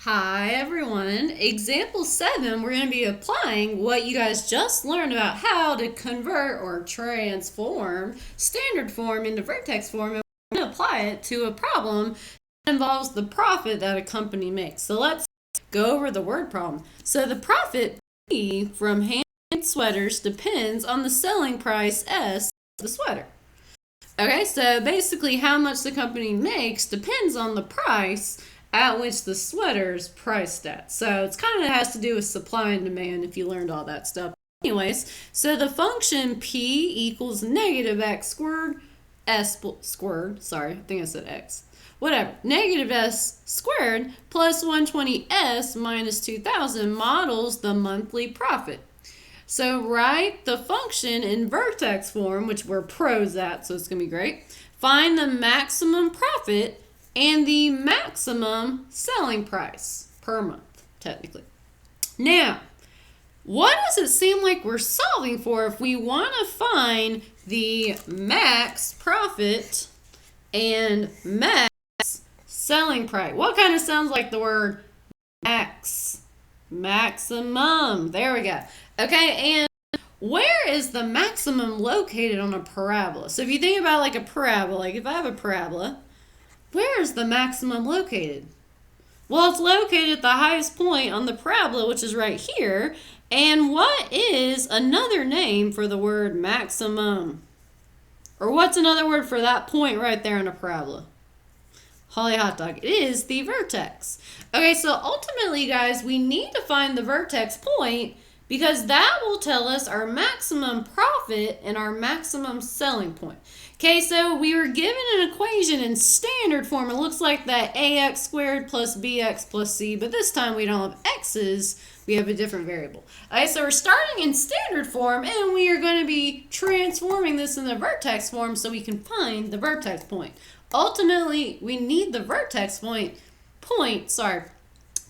Hi everyone. Example 7, we're going to be applying what you guys just learned about how to convert or transform standard form into vertex form, and we're going to apply it to a problem that involves the profit that a company makes. So let's go over the word problem. So the profit P from hand sweaters depends on the selling price S of the sweater. Okay, so basically how much the company makes depends on the price at which the sweater's priced at. So it's kind of has to do with supply and demand if you learned all that stuff. Anyways, so the function P equals negative x squared squared, sorry, I think I said x. Whatever, negative s squared plus 120s minus 2000 models the monthly profit. So write the function in vertex form, which we're pros at, so it's going to be great. Find the maximum profit and the maximum selling price per month, technically. Now, what does it seem like we're solving for if we want to find the max profit and max selling price? What kind of sounds like the word max? Maximum. There we go. Okay, and where is the maximum located on a parabola? So if you think about like a parabola, like if I have a parabola, where is the maximum located? Well, it's located at the highest point on the parabola, which is right here. And what is another name for the word maximum? Or what's another word for that point right there in a parabola? Holly hot dog. It is the vertex. Okay, so ultimately, guys, we need to find the vertex point because that will tell us our maximum profit and our maximum selling point. Okay, so we were given an equation in standard form. It looks like that ax squared plus bx plus c, but this time we don't have x's. We have a different variable. All right, so we're starting in standard form, and we are going to be transforming this in the vertex form so we can find the vertex point. Ultimately, we need the vertex point,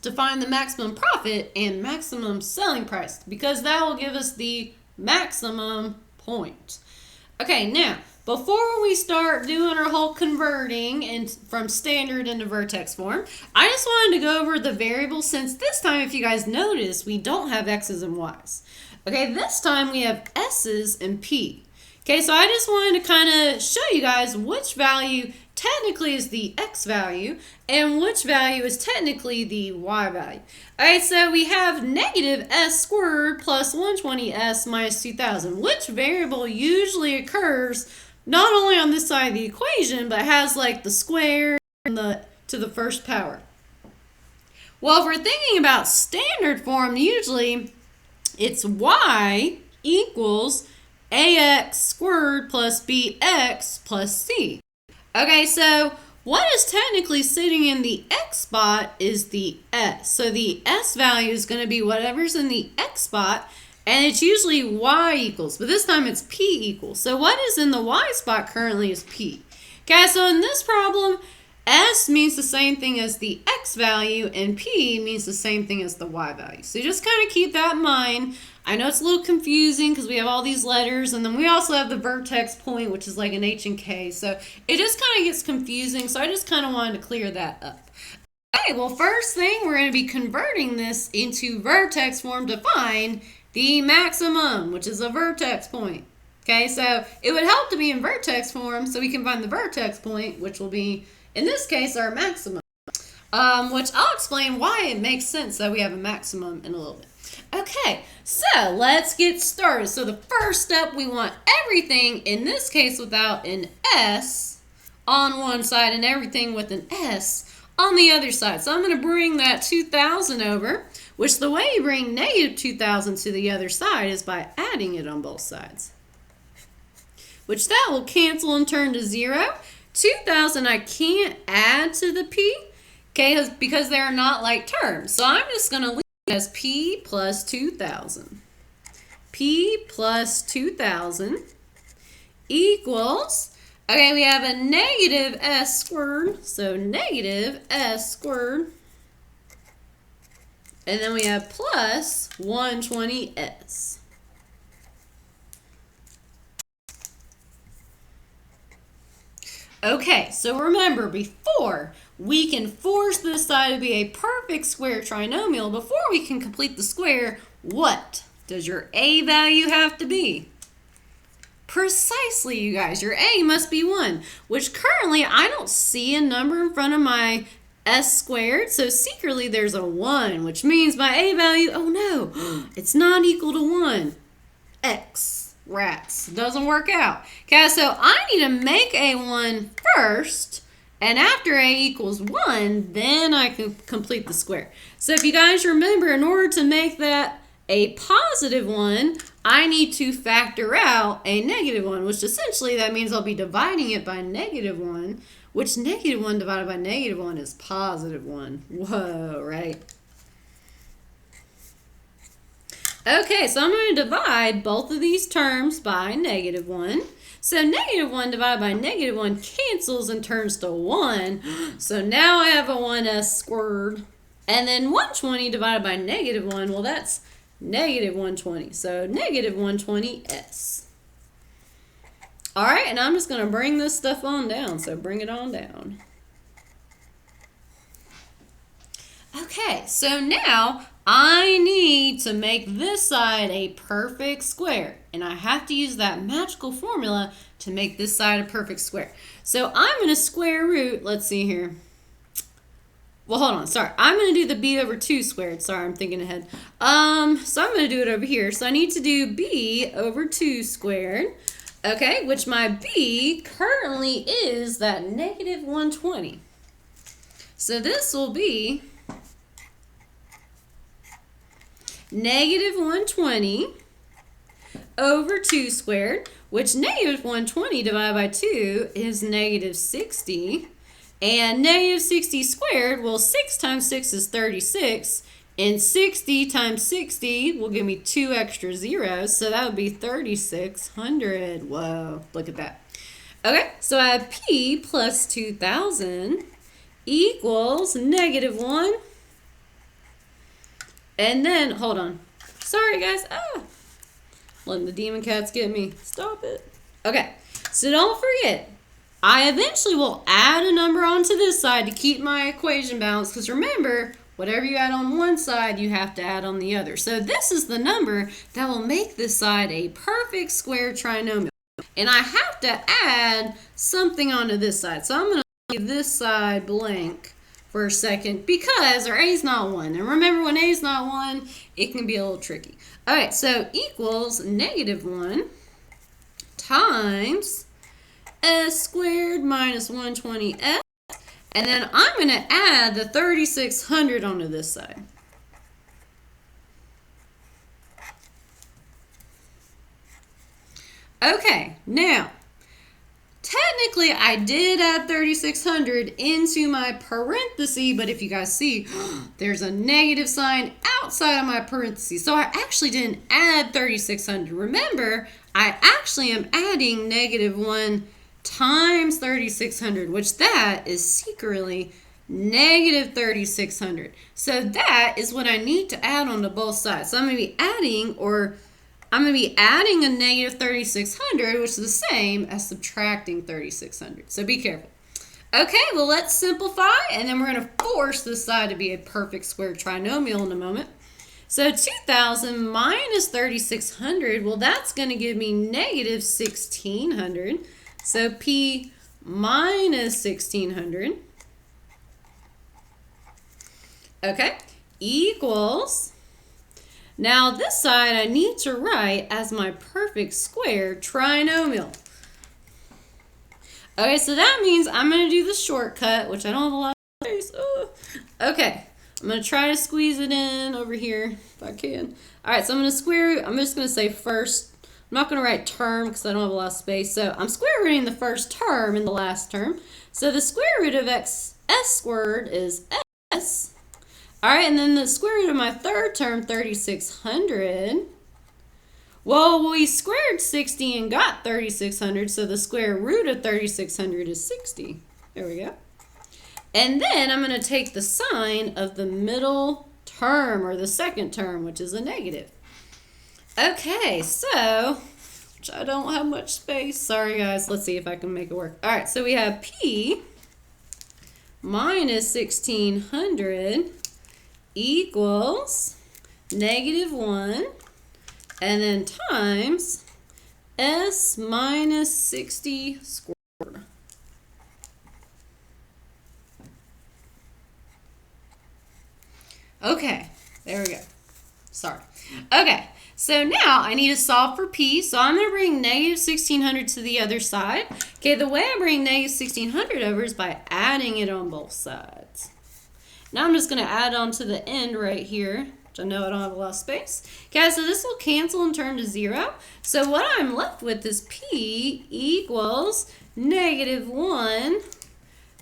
to find the maximum profit and maximum selling price because that will give us the maximum point. Okay, now, before we start doing our whole converting from standard into vertex form, I just wanted to go over the variables since this time, if you guys notice, we don't have x's and y's. Okay, this time we have s's and p. Okay, so I just wanted to kind of show you guys which value technically is the x value and which value is technically the y value. All right, so we have negative s squared plus 120s minus 2000. Which variable usually occurs not only on this side of the equation, but has like the square and to the first power? Well, if we're thinking about standard form, usually it's y equals ax squared plus bx plus c. Okay, so what is technically sitting in the x spot is the s. So the s value is going to be whatever's in the x spot, and it's usually y equals, but this time it's p equals. So what is in the y spot currently is p. Okay, so in this problem, s means the same thing as the x value, and p means the same thing as the y value. So just kind of keep that in mind. I know it's a little confusing because we have all these letters, and then we also have the vertex point, which is like an H and K. So it just kind of gets confusing, so I just kind of wanted to clear that up. Okay, well, first thing, we're going to be converting this into vertex form to find the maximum, which is a vertex point. Okay, so it would help to be in vertex form so we can find the vertex point, which will be, in this case, our maximum. Which I'll explain why it makes sense that we have a maximum in a little bit. Okay, so let's get started. So the first step, we want everything, in this case without an S, on one side and everything with an S on the other side. So I'm going to bring that 2,000 over, which the way you bring negative 2,000 to the other side is by adding it on both sides, which that will cancel and turn to 0. 2,000 I can't add to the P, okay, because they're not like terms. So I'm just going to leave it as P plus 2,000. P plus 2,000 equals, okay, we have a negative s squared, so negative s squared, and then we have plus 120s. Okay, so remember, before we can force this side to be a perfect square trinomial, before we can complete the square, what does your a value have to be? Precisely, you guys, your a must be 1, which currently I don't see a number in front of my s squared, so secretly there's a 1, which means my a value, oh no, it's not equal to 1. X. Rats. Doesn't work out. Okay, so I need to make a 1 first, and after a equals 1, then I can complete the square. So if you guys remember, in order to make that a positive 1, I need to factor out a negative 1, which essentially that means I'll be dividing it by negative 1, which negative 1 divided by negative 1 is positive 1. Whoa, right? Okay, so I'm going to divide both of these terms by negative 1. So negative 1 divided by negative 1 cancels and turns to 1. So now I have a 1s squared. And then 120 divided by negative 1, well, that's negative 120. So negative 120s. All right, and I'm just going to bring this stuff on down. So bring it on down. Okay, so now I need to make this side a perfect square, and I have to use that magical formula to make this side a perfect square. So I'm going to square root, let's see here. Well, hold on, sorry. I'm going to do the b over 2 squared. Sorry, I'm thinking ahead. So I'm going to do it over here. So I need to do b over 2 squared, okay, which my b currently is that negative 120. So this will be negative 120 over 2 squared, which negative 120 divided by 2 is negative 60. And negative 60 squared, well, 6 times 6 is 36. And 60 times 60 will give me 2 extra zeros, so that would be 3,600. Whoa, look at that. Okay, so I have p plus 2,000 equals negative 1. And then, hold on. Sorry, guys. Letting the demon cats get me. Stop it. Okay, so don't forget, I eventually will add a number onto this side to keep my equation balanced, because remember, whatever you add on one side, you have to add on the other. So this is the number that will make this side a perfect square trinomial. And I have to add something onto this side. So I'm going to leave this side blank for a second because our a is not 1. And remember, when a is not 1, it can be a little tricky. All right, so equals negative 1 times s squared minus 120s. And then I'm going to add the 3,600 onto this side. Okay, now, technically I did add 3,600 into my parenthesis, but if you guys see, there's a negative sign outside of my parentheses. So I actually didn't add 3,600. Remember, I actually am adding negative 1 times 3,600, which that is secretly negative 3,600. So that is what I need to add onto both sides. So I'm going to be adding a negative 3,600, which is the same as subtracting 3,600. So be careful. Okay, well, let's simplify, and then we're going to force this side to be a perfect square trinomial in a moment. So 2,000 minus 3,600, well, that's going to give me negative 1,600. So p minus 1,600, okay, equals, now this side I need to write as my perfect square trinomial. Okay, so that means I'm going to do the shortcut, which I don't have a lot of space. Okay, I'm going to try to squeeze it in over here if I can. All right, so I'm going to square, I'm just going to say first. I'm not going to write term because I don't have a lot of space. So I'm square rooting the first term and the last term. So the square root of s squared is s. All right, and then the square root of my third term, 3,600. Well, we squared 60 and got 3,600, so the square root of 3,600 is 60. There we go. And then I'm going to take the sign of the middle term, or the second term, which is a negative. Okay, so which I don't have much space. Sorry, guys. Let's see if I can make it work. All right, so we have P minus 1600 equals -1, and then times S minus 60 squared. Okay, there we go. Sorry. Okay, so now I need to solve for P, so I'm going to bring -1600 to the other side. Okay, the way I bring -1600 over is by adding it on both sides. Now I'm just going to add on to the end right here, which I know I don't have a lot of space. Okay, so this will cancel and turn to 0. So what I'm left with is P equals -1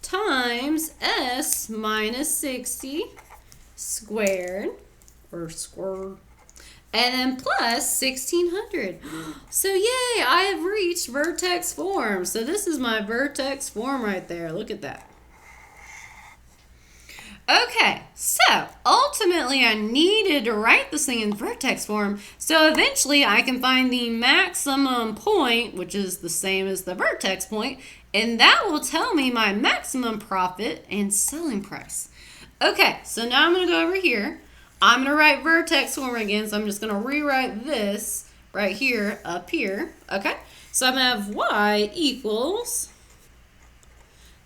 times S minus 60 squared, or squared, and then plus 1600. So yay, I have reached vertex form. So this is my vertex form right there. Look at that. Okay, so ultimately I needed to write this thing in vertex form, so eventually I can find the maximum point, which is the same as the vertex point, and that will tell me my maximum profit and selling price. Okay, so now I'm going to go over here. I'm going to write vertex form again, so I'm just going to rewrite this right here up here. Okay, so I'm going to have y equals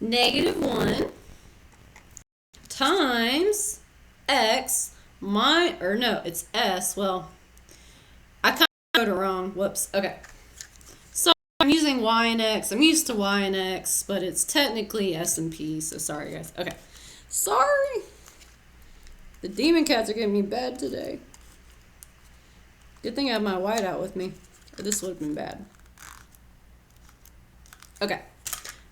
-1 times x it's s. Well, I kind of wrote it wrong. Whoops. Okay. So I'm using y and x. I'm used to y and x, but it's technically s and p, so sorry, guys. Okay. Sorry. The demon cats are getting me bad today. Good thing I have my whiteout with me, or this would have been bad. Okay.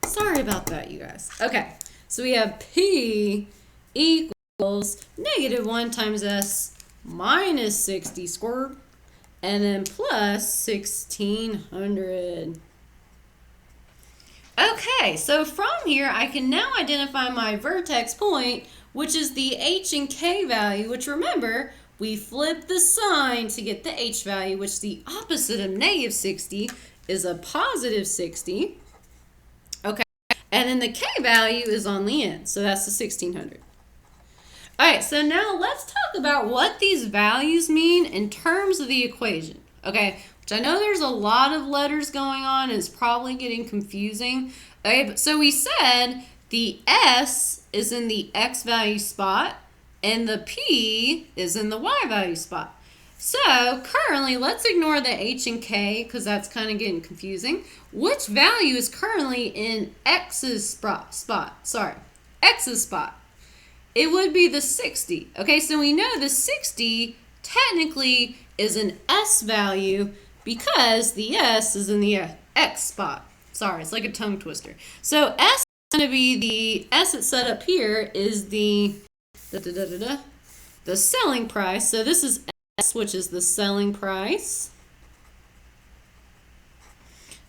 Sorry about that, you guys. Okay. So we have P equals -1 times S minus 60 squared, and then plus 1600. Okay, so from here I can now identify my vertex point, which is the H and K value, which remember, we flip the sign to get the H value, which the opposite of -60 is a positive 60. Okay, and then the K value is on the end, so that's the 1600. All right, so now let's talk about what these values mean in terms of the equation, okay? Which I know there's a lot of letters going on, and it's probably getting confusing. Okay, so we said the S is in the X value spot, and the P is in the Y value spot. So currently, let's ignore the H and K because that's kind of getting confusing. Which value is currently in X's spot? Sorry, X's spot. It would be the 60. Okay, so we know the 60 technically is an S value because the S is in the X spot. Sorry, it's like a tongue twister. So S is going to be the S that's set up here is the selling price. So this is S, which is the selling price.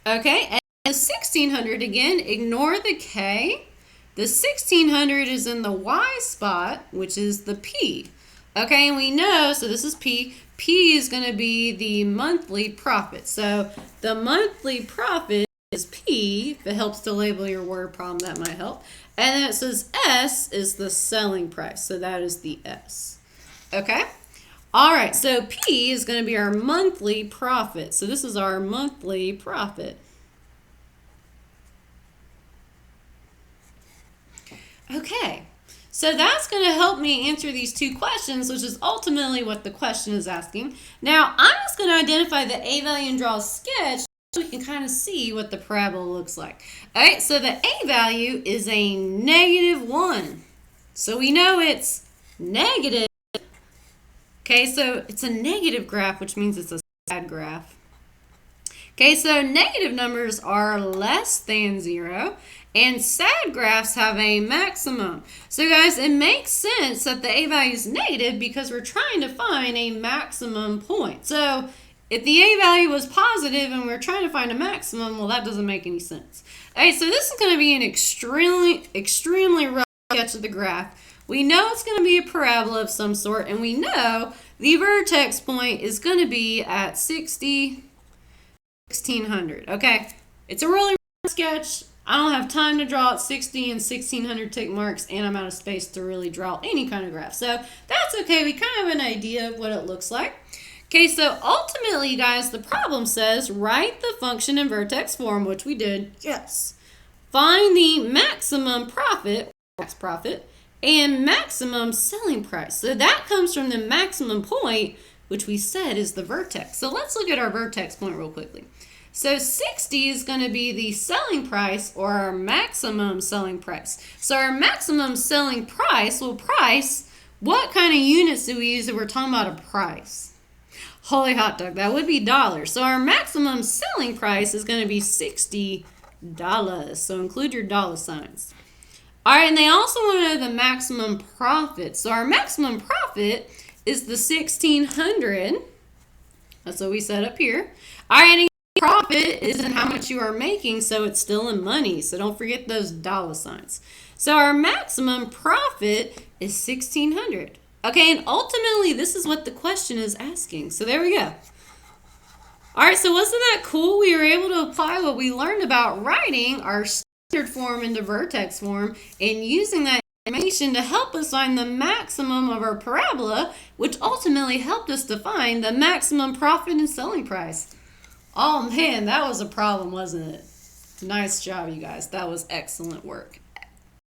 Okay, and the 1600 again, ignore the K. The 1600 is in the Y spot, which is the P. Okay, and we know, so this is P. P is going to be the monthly profit. So the monthly profit is P. If it helps to label your word problem, that might help. And then it says S is the selling price. So that is the S. Okay? All right, so P is going to be our monthly profit. So this is our monthly profit. Okay, so that's going to help me answer these two questions, which is ultimately what the question is asking. Now, I'm just going to identify the A value and draw a sketch so we can kind of see what the parabola looks like. All right, so the A value is a -1. So we know it's negative. Okay, so it's a negative graph, which means it's a sad graph. Okay, so negative numbers are less than 0, and sad graphs have a maximum. So guys, it makes sense that the A value is negative because we're trying to find a maximum point. So if the A value was positive and we're trying to find a maximum, well, that doesn't make any sense. All right, so this is going to be an extremely rough sketch of the graph. We know it's going to be a parabola of some sort, and we know the vertex point is going to be at 60 1600. Okay, it's a really sketch. I don't have time to draw out 60 and 1600 tick marks, and I'm out of space to really draw any kind of graph. So that's okay. We kind of have an idea of what it looks like. Okay, so ultimately, you guys, the problem says write the function in vertex form, which we did. Yes. Find the maximum profit, max profit, and maximum selling price. So that comes from the maximum point, which we said is the vertex. So let's look at our vertex point real quickly. So 60 is going to be the selling price, or our maximum selling price. So our maximum selling price will price, what kind of units do we use if we're talking about a price? Holy hot dog, that would be dollars. So our maximum selling price is going to be $60. So include your dollar signs. All right, and they also want to know the maximum profit. So our maximum profit is the 1600. That's what we set up here. All right, and profit isn't how much you are making, so it's still in money. So don't forget those dollar signs. So our maximum profit is 1600. Okay, and ultimately, this is what the question is asking. So there we go. All right, so wasn't that cool? We were able to apply what we learned about writing our standard form into vertex form and using that information to help us find the maximum of our parabola, which ultimately helped us define the maximum profit and selling price. Oh man, that was a problem, wasn't it? Nice job, you guys. That was excellent work.